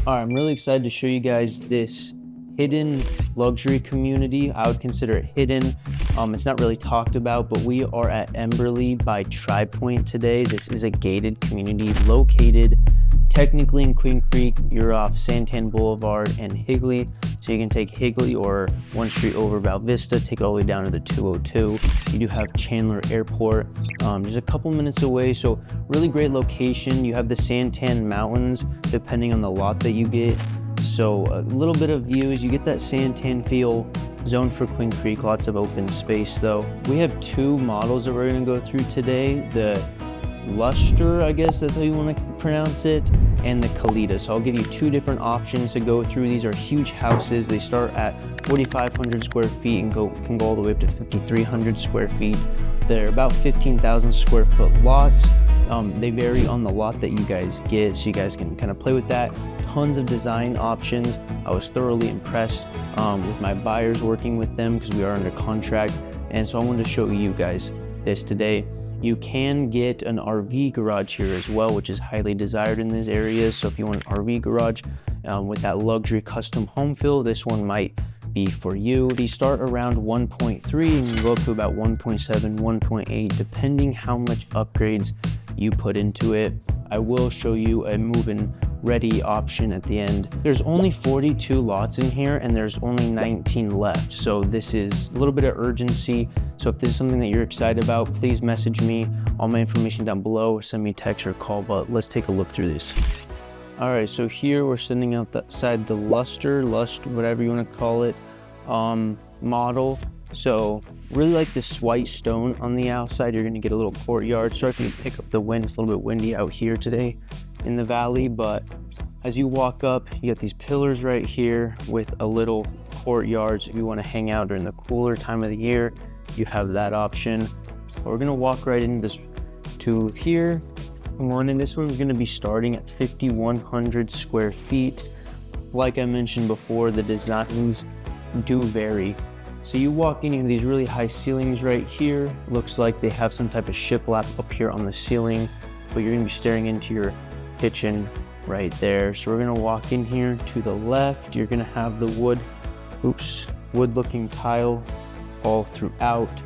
All right, I'm really excited to show you guys this hidden luxury community. I would consider it hidden. It's not really talked about, but we are at Emberley by Tri Point today. This is a gated community located technically in Queen Creek. You're off Santan Boulevard and Higley. So you can take Higley or one street over Val Vista, take it all the way down to the 202. You do have Chandler Airport, just a couple minutes away. So really great location. You have the Santan Mountains, depending on the lot that you get. So a little bit of views, you get that Santan feel. Zone for Queen Creek, lots of open space though. We have two models that we're gonna go through today. The Luster, I guess that's how you want to pronounce it, and the Kalita. So I'll give you two different options to go through. These are huge houses. They start at 4,500 square feet and can go all the way up to 5,300 square feet. They're about 15,000 square foot lots. They vary on the lot that you guys get, so you guys can kind of play with that. Tons of design options. I was thoroughly impressed with my buyers working with them because we are under contract, and so I wanted to show you guys this today. You can get an RV garage here as well, which is highly desired in this area. So if you want an RV garage with that luxury custom home feel, this one might be for you. These start around 1.3 and go up to about 1.7, 1.8, depending how much upgrades you put into it. I will show you a move-in ready option at the end. There's only 42 lots in here and there's only 19 left. So this is a little bit of urgency. So if this is something that you're excited about, please message me. All my information down below, or send me a text or call, but let's take a look through this. All right, so here we're sending outside the Luster, whatever you want to call it, model. So really like this white stone on the outside. You're gonna get a little courtyard. Sorry if you pick up the wind, it's a little bit windy out here today in the valley, but as you walk up, you get these pillars right here with a little courtyard. So if you wanna hang out during the cooler time of the year, you have that option. But we're gonna walk right into this to here. And this one's gonna be starting at 5,100 square feet. Like I mentioned before, the designs do vary. So you walk in, you have these really high ceilings right here. Looks like they have some type of shiplap up here on the ceiling, but you're gonna be staring into your kitchen right there. So we're gonna walk in here to the left. You're gonna have the wood looking tile all throughout.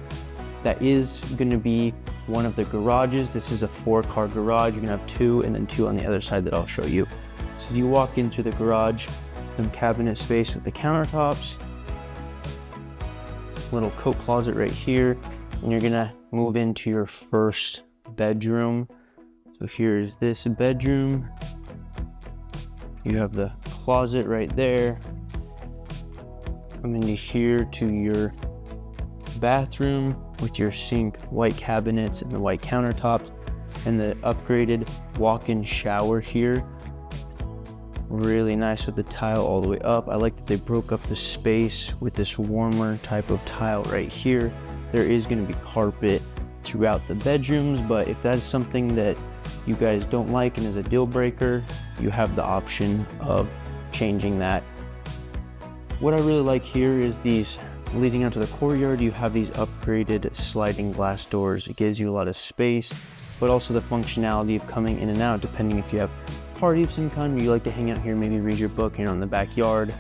That is gonna be one of the garages. This is a 4-car garage. You're gonna have two and then two on the other side that I'll show you. So you walk into the garage, some cabinet space with the countertops, little coat closet right here, and you're gonna move into your first bedroom. So here's this bedroom. You have the closet right there. Come into here to your bathroom with your sink, white cabinets and the white countertops, and the upgraded walk-in shower here. Really nice with the tile all the way up. I like that they broke up the space with this warmer type of tile right here. There is going to be carpet throughout the bedrooms, but if that is something that you guys don't like and is a deal breaker, you have the option of changing that. What I really like here is these leading out to the courtyard. You have these upgraded sliding glass doors. It gives you a lot of space, but also the functionality of coming in and out, depending if you have party of some kind, you like to hang out here, maybe read your book here in the backyard.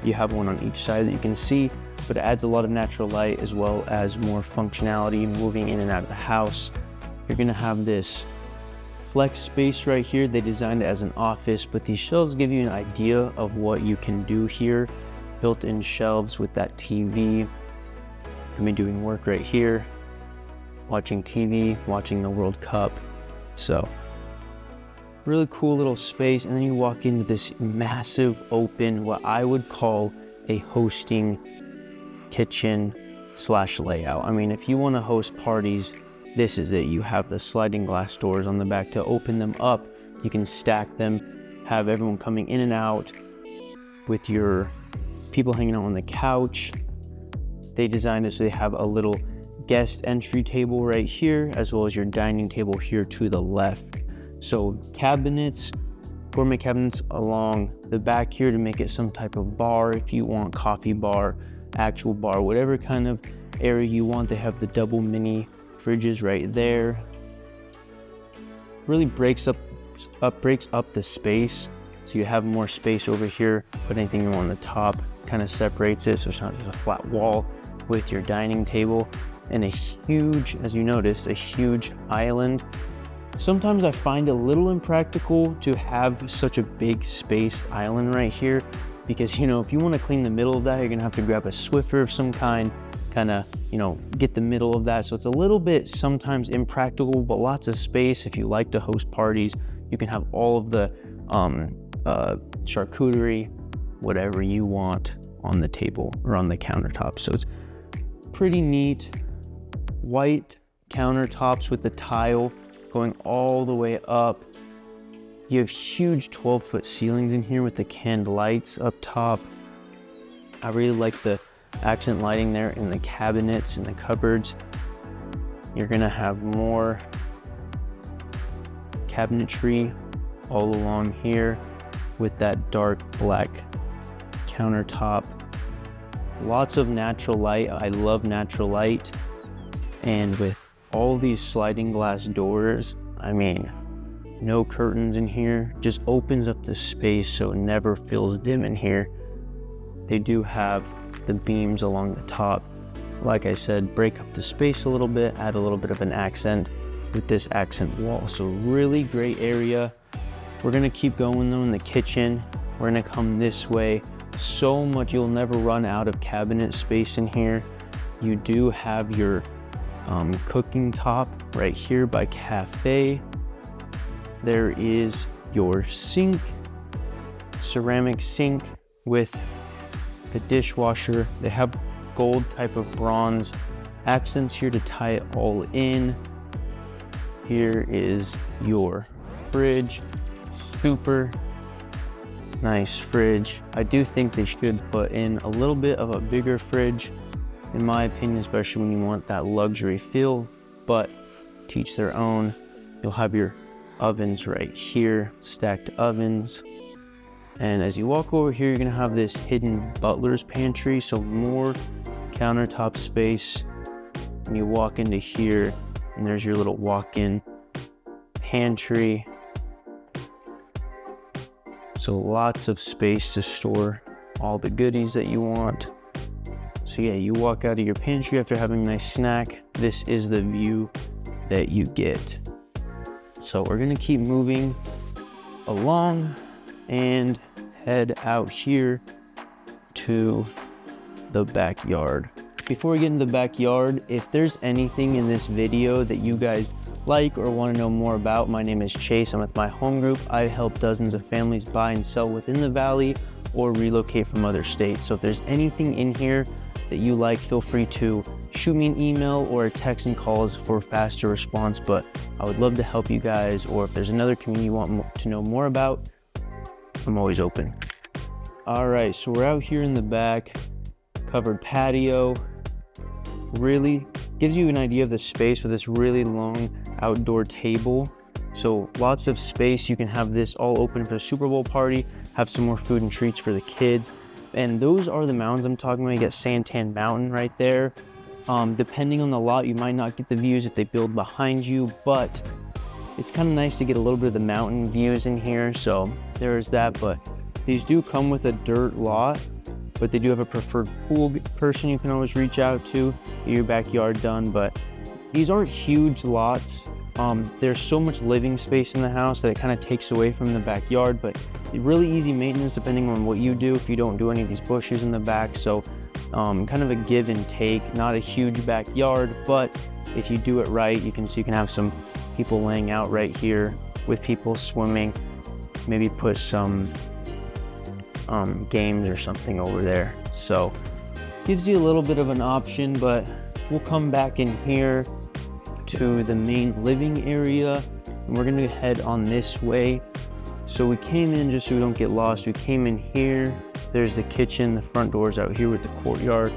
You have one on each side that you can see, but it adds a lot of natural light as well as more functionality moving in and out of the house. You're gonna have this flex space right here. They designed it as an office, but these shelves give you an idea of what you can do here. Built-in shelves with that TV. Can be doing work right here, watching TV, watching the World Cup. So really cool little space. And then you walk into this massive open, what I would call a hosting kitchen / layout. I mean, if you want to host parties, this is it. You have the sliding glass doors on the back to open them up. You can stack them, have everyone coming in and out with your people hanging out on the couch. They designed it so they have a little guest entry table right here, as well as your dining table here to the left. So cabinets, gourmet cabinets along the back here to make it some type of bar if you want, coffee bar, actual bar, whatever kind of area you want. They have the double mini fridges right there. Really breaks up the space. So you have more space over here, put anything you want on the top, kind of separates it so it's not just a flat wall with your dining table. And a huge, as you notice, a huge island. Sometimes I find it a little impractical to have such a big spaced island right here, because, you know, if you want to clean the middle of that, you're gonna have to grab a Swiffer of some kind of, you know, get the middle of that. So it's a little bit sometimes impractical, but lots of space. If you like to host parties, you can have all of the charcuterie, whatever you want on the table or on the countertop. So it's pretty neat. White countertops with the tile going all the way up. You have huge 12-foot ceilings in here with the canned lights up top. I really like the accent lighting there in the cabinets and the cupboards. You're gonna have more cabinetry all along here with that dark black countertop. Lots of natural light. I love natural light. And with all these sliding glass doors, I mean, no curtains in here, just opens up the space so it never feels dim in here. They do have the beams along the top. Like I said, break up the space a little bit, add a little bit of an accent with this accent wall. So really great area. We're gonna keep going though in the kitchen. We're gonna come this way. So much, you'll never run out of cabinet space in here. You do have your cooking top right here by cafe. There is your sink, ceramic sink with the dishwasher. They have gold type of bronze accents here to tie it all in. Here is your fridge, super nice fridge. I do think they should put in a little bit of a bigger fridge, in my opinion, especially when you want that luxury feel, but to each their own. You'll have your ovens right here, stacked ovens. And as you walk over here, you're gonna have this hidden butler's pantry, so more countertop space. And you walk into here, and there's your little walk-in pantry. So lots of space to store all the goodies that you want. So yeah, you walk out of your pantry after having a nice snack. This is the view that you get. So we're gonna keep moving along and head out here to the backyard. Before we get into the backyard, if there's anything in this video that you guys like or want to know more about, my name is Chase. I'm with my home group. I help dozens of families buy and sell within the valley or relocate from other states. So if there's anything in here that you like, feel free to shoot me an email or a text and calls for faster response. But I would love to help you guys, or if there's another community you want to know more about, I'm always open. All right, so we're out here in the back, covered patio. Really gives you an idea of the space with this really long outdoor table. So lots of space. You can have this all open for the Super Bowl party, have some more food and treats for the kids. And those are the mountains I'm talking about. You get Santan Mountain right there. Depending on the lot, you might not get the views if they build behind you, but it's kind of nice to get a little bit of the mountain views in here. So there's that, but these do come with a dirt lot, but they do have a preferred pool person you can always reach out to, get your backyard done. But these aren't huge lots. There's so much living space in the house that it kind of takes away from the backyard, but really easy maintenance depending on what you do if you don't do any of these bushes in the back. So kind of a give and take, not a huge backyard, but if you do it right, you can have some people laying out right here with people swimming, maybe put some games or something over there. So gives you a little bit of an option, but we'll come back in here to the main living area, and we're gonna head on this way. So we came in, just so we don't get lost, we came in here. There's the kitchen, the front door's out here with the courtyard.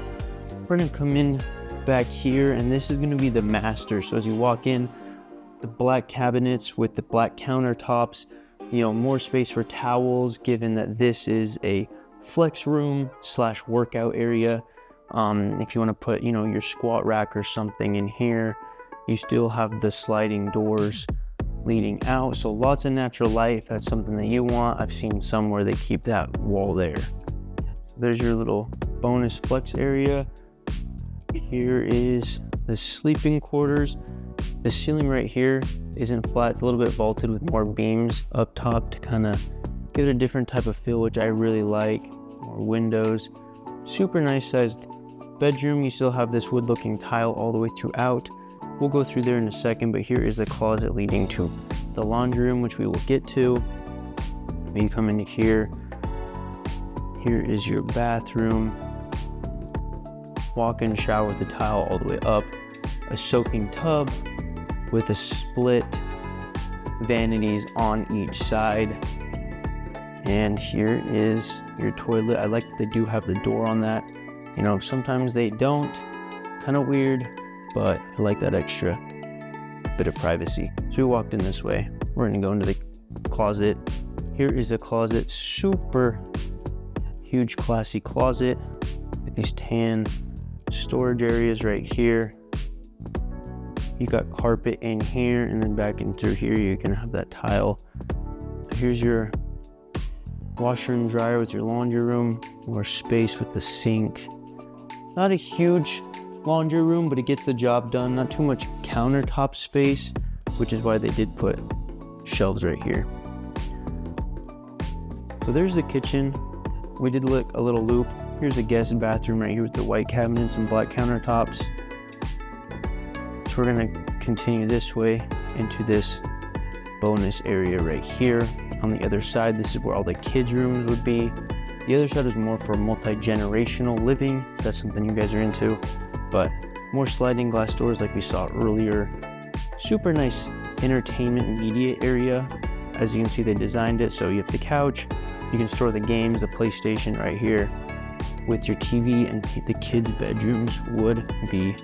We're gonna come in back here, and this is gonna be the master. So as you walk in, the black cabinets with the black countertops, you know, more space for towels, given that this is a flex room / workout area. If you want to put, your squat rack or something in here, you still have the sliding doors leading out. So lots of natural light if that's something that you want. I've seen some where they keep that wall there. There's your little bonus flex area. Here is the sleeping quarters. The ceiling right here isn't flat, it's a little bit vaulted with more beams up top to kind of give it a different type of feel, which I really like. More windows, super nice sized bedroom. You still have this wood looking tile all the way throughout. We'll go through there in a second, but here is the closet leading to the laundry room, which we will get to. When you come into here, here is your bathroom. Walk-in shower with the tile all the way up. A soaking tub with a split vanities on each side. And here is your toilet. I like that they do have the door on that. You know, sometimes they don't. Kind of weird, but I like that extra bit of privacy. So we walked in this way. We're gonna go into the closet. Here is a closet, super huge, classy closet with these tan storage areas right here. You got carpet in here, and then back in through here you can have that tile. Here's your washer and dryer with your laundry room. More space with the sink. Not a huge laundry room, but it gets the job done. Not too much countertop space, which is why they did put shelves right here. So there's the kitchen. We did look a little loop. Here's a guest bathroom right here with the white cabinets and black countertops. So we're gonna continue this way into this bonus area right here. On the other side, this is where all the kids' rooms would be. The other side is more for multi-generational living. That's something you guys are into. But more sliding glass doors like we saw earlier. Super nice entertainment media area. As you can see, they designed it so you have the couch. You can store the games, the PlayStation right here with your TV, and the kids' bedrooms would be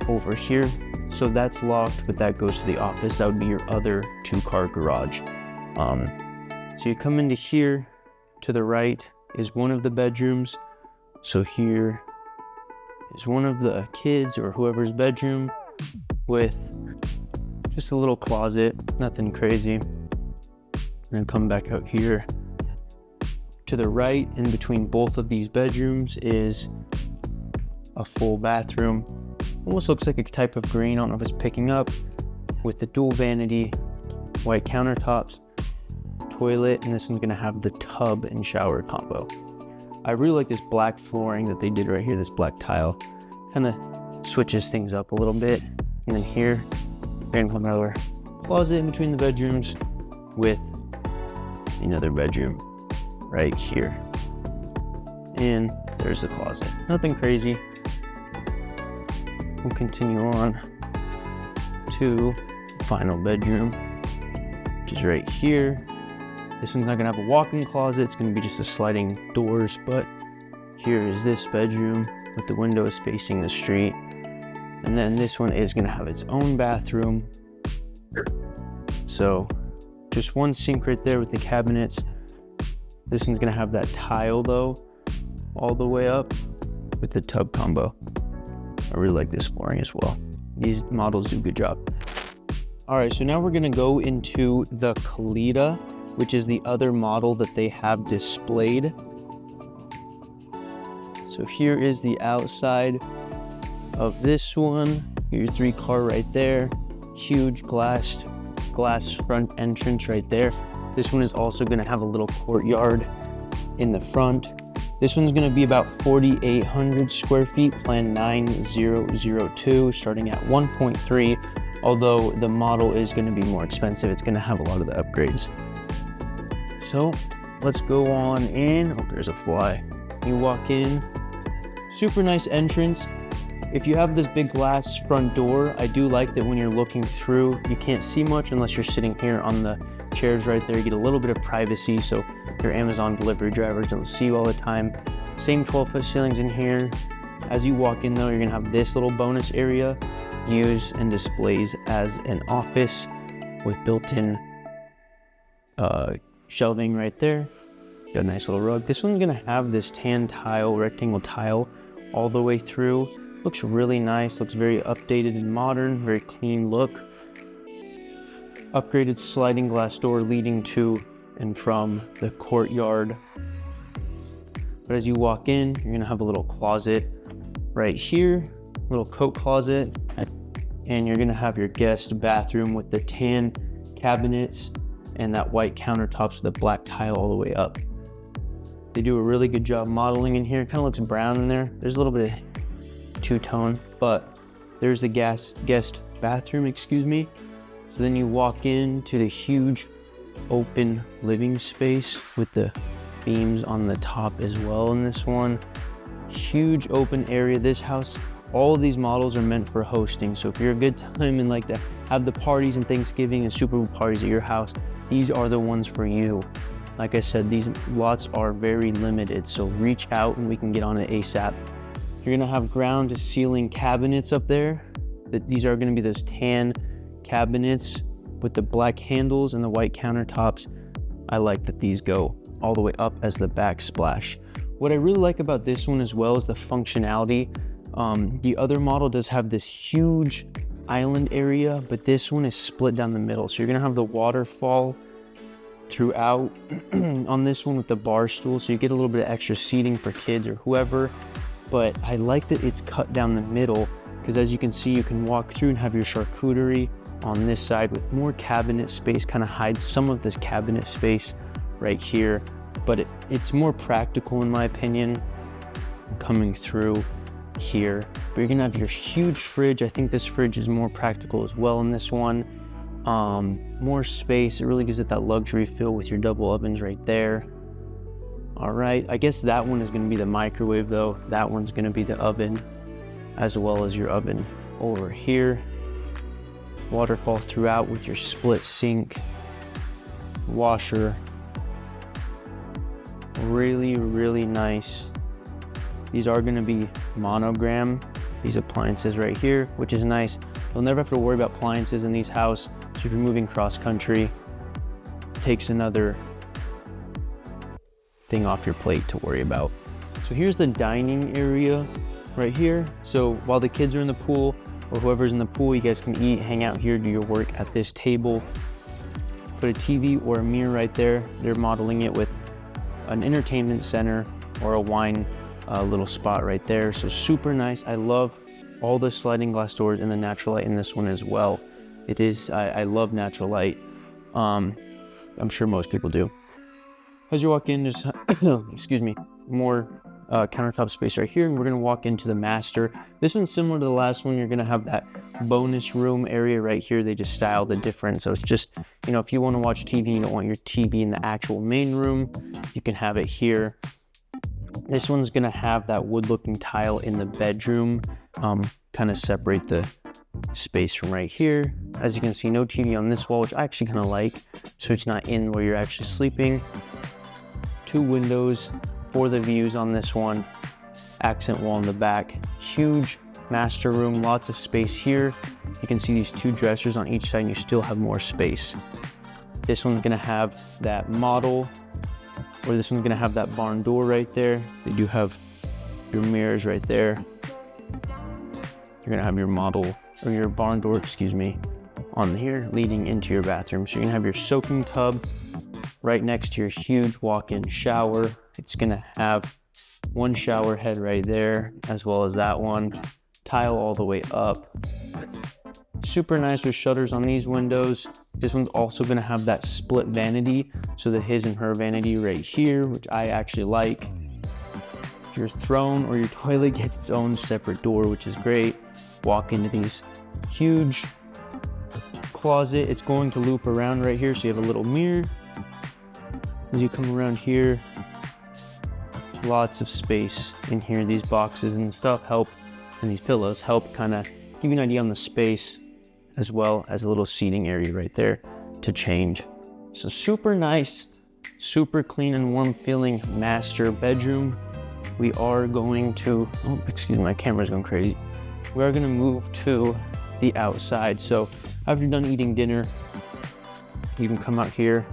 over here. So that's locked, but that goes to the office. That would be your other 2-car garage. So you come into here, to the right is one of the bedrooms. So here is one of the kids or whoever's bedroom with just a little closet, nothing crazy. And then come back out here. To the right, in between both of these bedrooms, is a full bathroom. Almost looks like a type of green, I don't know if it's picking up, with the dual vanity, white countertops, toilet, and this one's gonna have the tub and shower combo. I really like this black flooring that they did right here, this black tile. Kind of switches things up a little bit. And then here, we're gonna come another closet in between the bedrooms with another bedroom right here. And there's the closet. Nothing crazy. We'll continue on to the final bedroom, which is right here. This one's not gonna have a walk-in closet, it's gonna be just a sliding doors, but here is this bedroom with the windows facing the street. And then this one is gonna have its own bathroom. So just one sink right there with the cabinets. This one's gonna have that tile though, all the way up with the tub combo. I really like this flooring as well. These models do a good job. All right, so now we're gonna go into the Kalita, which is the other model that they have displayed. So here is the outside of this one. Your 3-car right there. Huge glass front entrance right there. This one is also gonna have a little courtyard in the front. This one's gonna be about 4,800 square feet, plan 9002, starting at 1.3, although the model is gonna be more expensive. It's gonna have a lot of the upgrades. So let's go on in. Oh, there's a fly. You walk in, super nice entrance. If you have this big glass front door, I do like that when you're looking through, you can't see much unless you're sitting here on the chairs right there. You get a little bit of privacy so your Amazon delivery drivers don't see you all the time. Same 12-foot ceilings in here. As you walk in though, you're gonna have this little bonus area used and displays as an office with built-in shelving right there. Got a nice little rug. This one's gonna have this tan tile, rectangle tile all the way through. Looks really nice, looks very updated and modern, very clean look. upgraded sliding glass door leading to and from the courtyard. But as you walk in, you're gonna have a little closet right here, little coat closet, and you're gonna have your guest bathroom with the tan cabinets and that white countertops with the black tile all the way up. They do a really good job modeling in here. It kind of looks brown in there. There's a little bit of two-tone, but there's the guest bathroom, excuse me. So then you walk into the huge open living space with the beams on the top as well in this one. Huge open area. This house, all of these models are meant for hosting. So if you're a good time and like to have the parties and Thanksgiving and Super Bowl parties at your house, these are the ones for you. Like I said, these lots are very limited, so reach out and we can get on it ASAP. You're gonna have ground to ceiling cabinets up there. These are gonna be those tan cabinets with the black handles and the white countertops. I like that these go all the way up as the backsplash. What I really like about this one as well is the functionality. The other model does have this huge island area, but this one is split down the middle. So you're gonna have the waterfall throughout on this one with the bar stool, so you get a little bit of extra seating for kids or whoever. But I like that it's cut down the middle, because as you can see, you can walk through and have your charcuterie on this side with more cabinet space, kind of hides some of this cabinet space right here. But it's more practical in my opinion coming through here. But you're gonna have your huge fridge. I think this fridge is more practical as well in this one. More space. It really gives it that luxury feel with your double ovens right there. All right, I guess that one is going to be the microwave though. That one's going to be the oven, as well as your oven over here. Waterfall throughout with your split sink, washer. Really, really nice. These are going to be monogram, these appliances right here, which is nice. You'll never have to worry about appliances in these houses. So if you're moving cross country, it takes another thing off your plate to worry about. So here's the dining area right here. So while the kids are in the pool or whoever's in the pool, you guys can eat, hang out here, do your work at this table. Put a TV or a mirror right there. They're modeling it with an entertainment center or a wine little spot right there. So super nice. I love all the sliding glass doors and the natural light in this one as well. It is, I love natural light. I'm sure most people do. As you walk in, there's, excuse me, more countertop space right here, and we're gonna walk into the master. This one's similar to the last one. You're gonna have that bonus room area right here. They just styled it different. So it's just, you know, if you wanna watch TV, you don't want your TV in the actual main room, you can have it here. This one's gonna have that wood looking tile in the bedroom, kind of separate the space from right here. As you can see, no TV on this wall, which I actually kind of like, so it's not in where you're actually sleeping. 2 windows for the views on this one. Accent wall in the back. Huge master room, lots of space here. You can see these 2 dressers on each side and you still have more space. This one's gonna have that model, or this one's gonna have that barn door right there. They do have your mirrors right there. You're gonna have your model, or your barn door, excuse me, on here leading into your bathroom. So you're gonna have your soaking tub right next to your huge walk-in shower. It's gonna have 1 shower head right there, as well as that one. Tile all the way up. Super nice with shutters on these windows. This one's also gonna have that split vanity, so the his and her vanity right here, which I actually like. Your throne or your toilet gets its own separate door, which is great. Walk into these huge closet. It's going to loop around right here, so you have a little mirror. As you come around here, lots of space in here. These boxes and stuff help, and these pillows help kind of give you an idea on the space, as well as a little seating area right there to change. So super nice, super clean and warm feeling master bedroom. We are going to, oh, excuse me, my camera's going crazy. We are going to move to the outside. So after you're done eating dinner, you can come out here.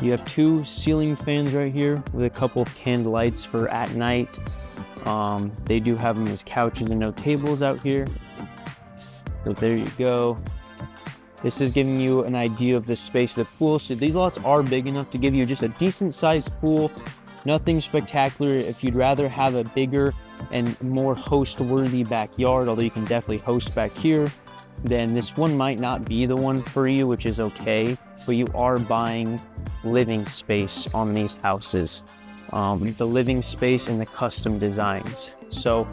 You have 2 ceiling fans right here with a couple of canned lights for at night. They do have them as couches and no tables out here. So there you go. This is giving you an idea of the space of the pool. So these lots are big enough to give you just a decent sized pool. Nothing spectacular. If you'd rather have a bigger and more host-worthy backyard, although you can definitely host back here, then this one might not be the one for you, which is okay. But you are buying living space on these houses. The living space and the custom designs. So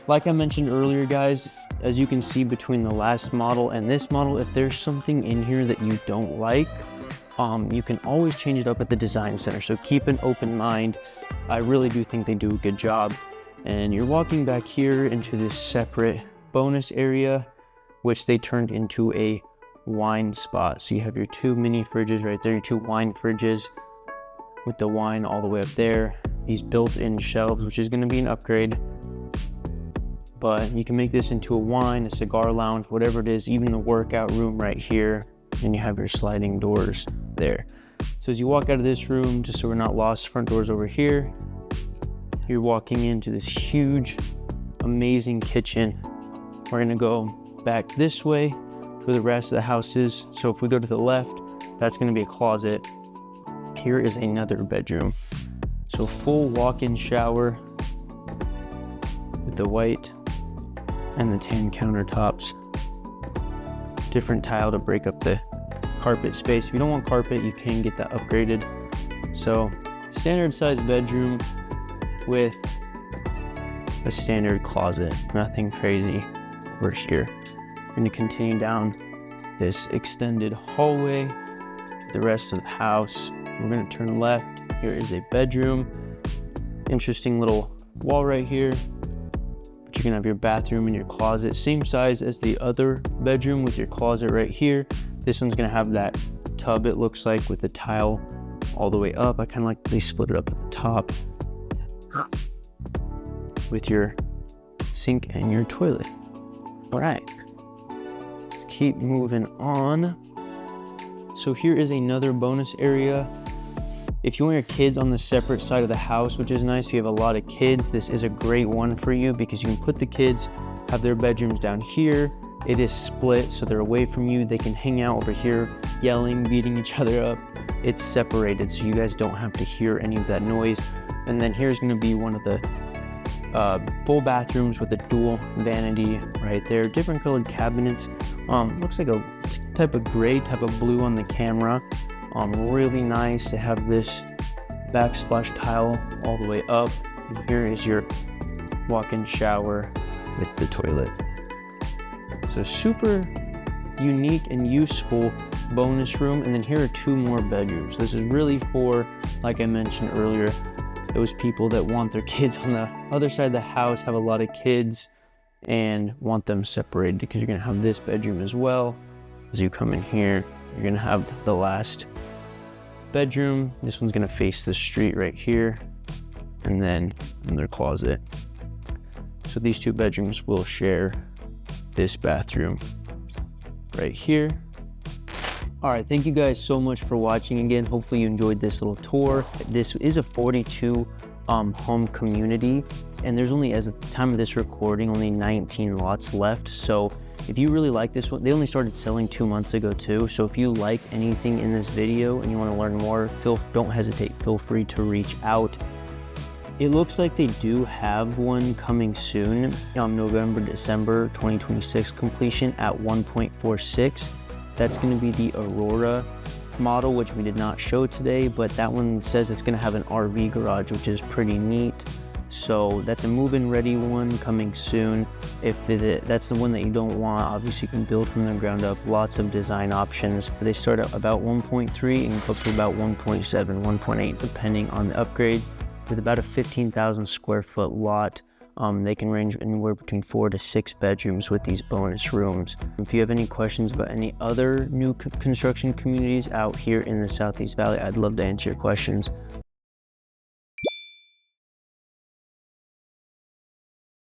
like I mentioned earlier, guys, as you can see between the last model and this model, if there's something in here that you don't like, you can always change it up at the design center. So keep an open mind. I really do think they do a good job. And you're walking back here into this separate bonus area, which they turned into a wine spot. So you have your 2 mini fridges right there, your 2 wine fridges with the wine all the way up there. These built-in shelves, which is going to be an upgrade. But you can make this into a wine, a cigar lounge, whatever it is, even the workout room right here. And you have your sliding doors there. So as you walk out of this room, just so we're not lost, front doors over here, you're walking into this huge, amazing kitchen. We're gonna go back this way for the rest of the houses. So if we go to the left, that's gonna be a closet. Here is another bedroom. So full walk-in shower with the white and the tan countertops. Different tile to break up the carpet space. If you don't want carpet, you can get that upgraded. So standard size bedroom with a standard closet, nothing crazy over here. We're going to continue down this extended hallway to the rest of the house. We're going to turn left. Here is a bedroom. Interesting little wall right here. But you're going to have your bathroom and your closet, same size as the other bedroom with your closet right here. This one's going to have that tub, it looks like, with the tile all the way up. I kind of like they split it up at the top with your sink and your toilet. All right, let's keep moving on. So here is another bonus area. If you want your kids on the separate side of the house, which is nice, you have a lot of kids, this is a great one for you because you can put the kids, have their bedrooms down here. It is split, so they're away from you. They can hang out over here, yelling, beating each other up. It's separated, so you guys don't have to hear any of that noise. And then here's gonna be one of the full bathrooms with a dual vanity right there. Different colored cabinets. Looks like a type of gray, type of blue on the camera. Really nice to have this backsplash tile all the way up. And here is your walk-in shower with the toilet. So super unique and useful bonus room. And then here are 2 more bedrooms. This is really for, like I mentioned earlier, those people that want their kids on the other side of the house, have a lot of kids and want them separated, because you're gonna have this bedroom as well. As you come in here, you're gonna have the last bedroom. This one's gonna face the street right here, and then another closet. So these 2 bedrooms will share this bathroom right here. All right, thank you guys so much for watching again. Hopefully you enjoyed this little tour. This is a 42 home community, and there's only, as at the time of this recording, only 19 lots left. So if you really like this one, they only started selling 2 months ago too. So if you like anything in this video and you want to learn more, don't hesitate, feel free to reach out. It looks like they do have one coming soon, November, December 2026 completion at 1.46. That's going to be the Aurora model, which we did not show today, but that one says it's going to have an RV garage, which is pretty neat. So that's a move-in ready one coming soon. If that's the one that you don't want, obviously you can build from the ground up. Lots of design options. They start at about 1.3 and go up to about 1.7, 1.8, depending on the upgrades. With about a 15,000 square foot lot, they can range anywhere between 4 to 6 bedrooms with these bonus rooms. If you have any questions about any other new construction communities out here in the Southeast Valley, I'd love to answer your questions.